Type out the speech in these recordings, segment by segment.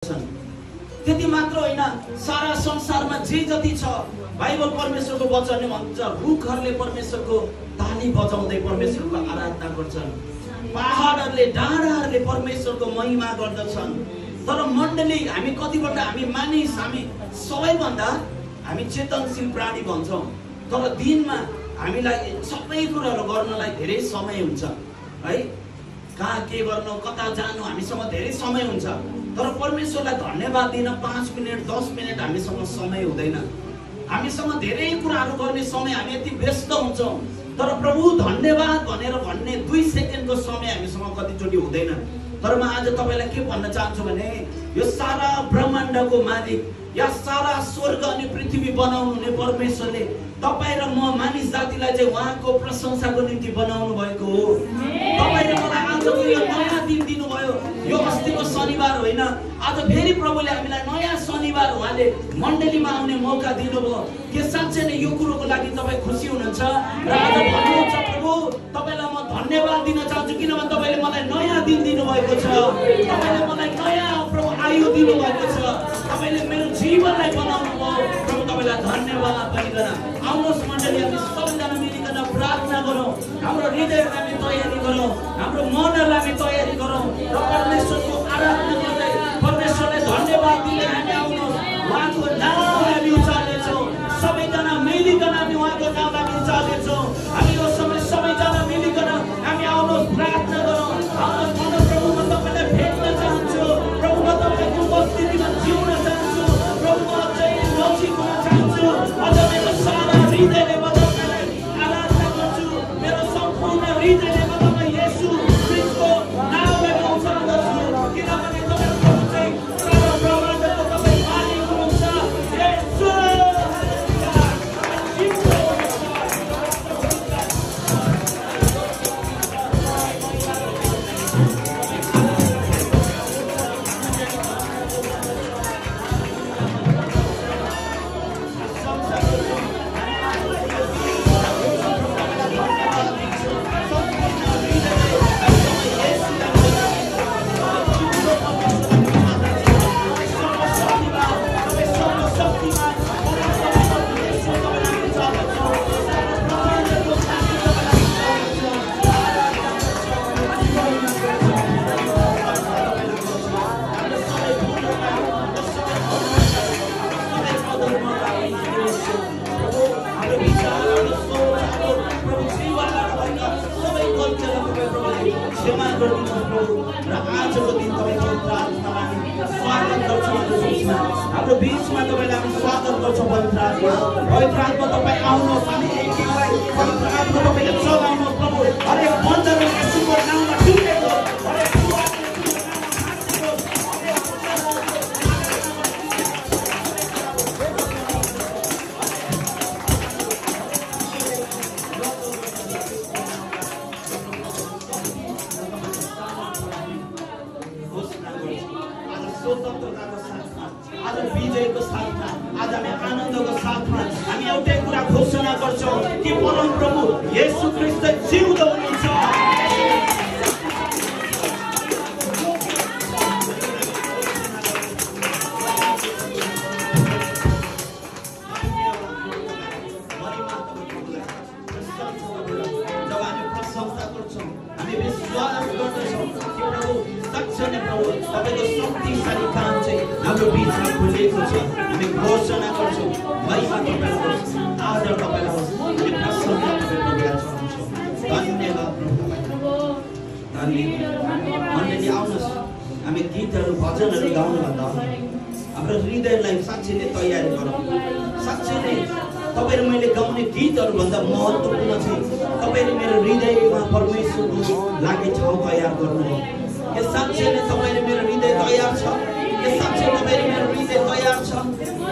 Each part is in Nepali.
छन्। त्यति मात्र होइन, सारा संसारमा जे जति छ बाइबल परमेश्वरको वचनले भन्छ रुखहरूले परमेश्वरको ताली बजाउँदै परमेश्वरको आराधना गर्छन्। पहाडहरूले डाँडाहरूले परमेश्वरको महिमा गर्दछन्। तर मण्डली हामी कतिपल्ट हामी मानिस हामी सबैभन्दा हामी चेतनशील प्राणी भन्छौँ। तर दिनमा हामीलाई सबै कुराहरू गर्नलाई धेरै समय हुन्छ है। कहाँ के गर्नु कता जानु हामीसँग धेरै समय हुन्छ। तर परमेश्वरलाई धन्यवाद दिन 5 मिनट 10 मिनट हामीसँग समय हुँदैन। हामीसँग धेरै कुराहरू गर्ने समय हामी यति व्यस्त हुन्छौँ। तर प्रभु धन्यवाद भनेर भन्ने 2 सेकेन्डको समय हामीसँग कतिचोटि हुँदैन। तर म आज तपाईलाई के भन्न चाहन्छु भने यो सारा ब्रह्माण्डको मालिक या सारा स्वर्ग अनि पृथ्वी बनाउनु हुने परमेश्वरले तपाईँ र म मानिस जातिलाई चाहिँ उहाँको प्रशंसाको निम्ति बनाउनु भएको हो। तपाईले मलाई आजको यो नयाँ दिन दिनुभयो। यो अस्तिको शनिबार होइन, आज फेरि प्रभुले हामीलाई नयाँ शनिबार उहाँले मण्डलीमा आउने मौका दिनुभयो। के साँच्चै नै यो कुरोको लागि तपाईँ खुसी हुनुहुन्छ र आज भन्नुहुन्छ प्रभु तपाईलाई म धन्यवाद दिन चाहन्छु किनभने तपाईले मलाई नयाँ दिन दिनुभएको छ। तपाईले मलाई नयाँ प्रभु आयु दिनुभएको छ। तपाईले मेरो जीवनलाई बनाउनु भयो। प्रभु तपाईलाई धन्यवाद भनिकन आउनुहोस् मण्डली हामी सबैजना मिलिकन प्रार्थना गरौँ। हाम्रो हृदयलाई हामी तयारी गरौँ, हाम्रो मनलाई हामी तयारी गरौँ र परमेश्वरको आराधना गर्दै परमेश्वरलाई धन्यवाद दिँदै हामी आउनुहोस्। उहाँको नाम हामी उचाल्नेछौँ। सबैजना मिलिकन हामी उहाँको नाम हामी उचाल्नेछौँ। हामी यो समय सबैजना मिलिकन हामी आउनुहोस् प्रार्थना गरौँ। आउनुहोस् भनौँ प्रभु म तपाईँलाई भेट्न चाहन्छु। प्रभु म तपाईँको उपस्थितिमा जिउन चाहन्छु। प्रभु म अझै नजिक हुन चाहन्छु। अझ मेरो सारा हृदयले म तपाईँलाई आराधना गर्छु। मेरो सम्पूर्ण हृदयले म तपाईँ येशू ख्रीष्टको नामलाई म उचाल्दछु। किनभने तपाईँ प्रभु चाहिँ सारा ब्रह्माण्डको तपाईँ मालिक हुनुहुन्छ। येशू क्षमा गरिदिनुहोस् प्रभु र आजको दिन तपाईँको प्रार्थनामा हामी स्वागत गर्छौँ। हाम्रो बिचमा तपाईँलाई हामी स्वागत गर्छौँ। पवित्र आत्मा तपाईँ आउनुहोस्। हामी एकैलाई पवित्र आत्मा तपाईँले चलाउनुहोस् प्रभु। हरेक मन्दिरमा येशूको नाममा टुटेको हरेक स्वतन्त्रताको साथमा आज विजयको साथमा आज हामी आनन्दको साथमा हामी एउटै कुरा घोषणा गर्छौँ कि परम प्रभु येशू ख्रीष्ट जिउँदो हुनुहुन्छ। जब हामी प्रशंसा गर्छौँ हामी विश्वास गर्दछौँ कि प्रभु साँच्चै नै प्रभु तपाईँको शक्तिशाली काम चाहिँ हाम्रो बिचमा खुलेको छ। हामी घोषणा गर्छौँ महिमा तपाईँलाई होस्, आदर तपाईँलाई होस्, हामी प्रशंसा तपाईँलाई चढाउँछौँ। धन्यवाद प्रभु धन्यवाद। मण्डली आउनुहोस् हामी गीतहरू भजनहरू गाउनुभन्दा हाम्रो हृदयलाई साँच्चै नै तयारी गरौँ। साँच्चै नै तपाईँ र मैले गाउने गीतहरू भन्दा महत्त्वपूर्ण चाहिँ तपाईँले मेरो हृदयमा परमेश्वरको लागि ठाउँ तयार गर्नु। के साँच्चै नै तपाईँले मेरो हृदय तयार छ? के साँच्चै तपाईँले मेरो हृदय तयार छ?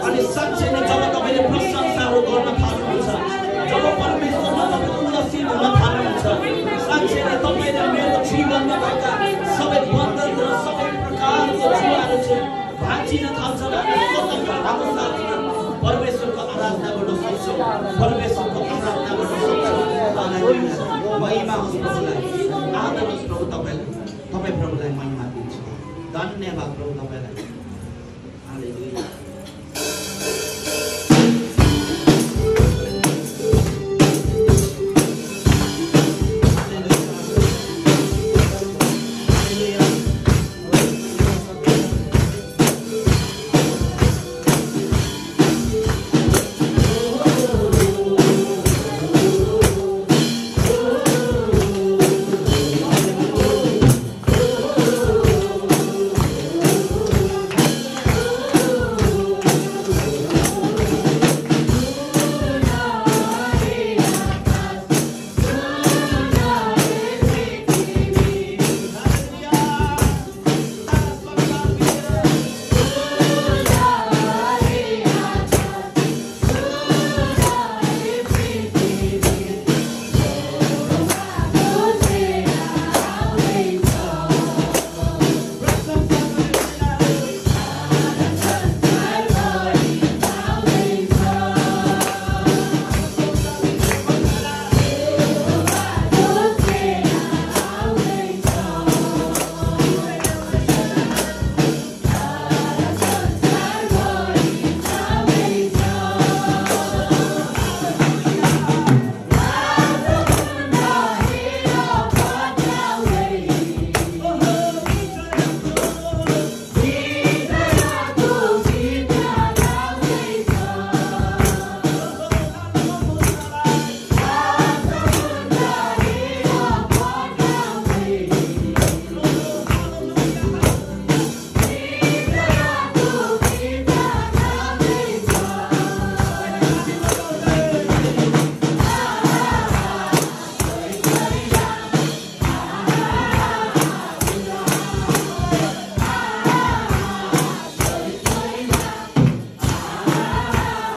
अनि साँच्चै नै जब तपाईँले प्रशंसाहरू गर्न थाल्नुहुन्छ, जब परमेश्वरमा तपाईँ उदासीन हुन थाल्नुहुन्छ, साँच्चै नै तपाईँले मेरो जीवनमा भएका सबै बन्धन र सबै प्रकारको जुवाहरू चाहिँ भाँचिन थाल्छन्। हामी स्वतन्त्रताको साथमा परमेश्वरको आराधना गर्न सक्छौँ। परमेश्वरको आराधना गर्न सक्छौँ। महिमा होस् प्रभुलाई, आदर होस् प्रभु तपाईँलाई। तपाईँ प्रभुलाई महिमा दिन्छ। धन्यवाद प्रभु तपाईँलाई।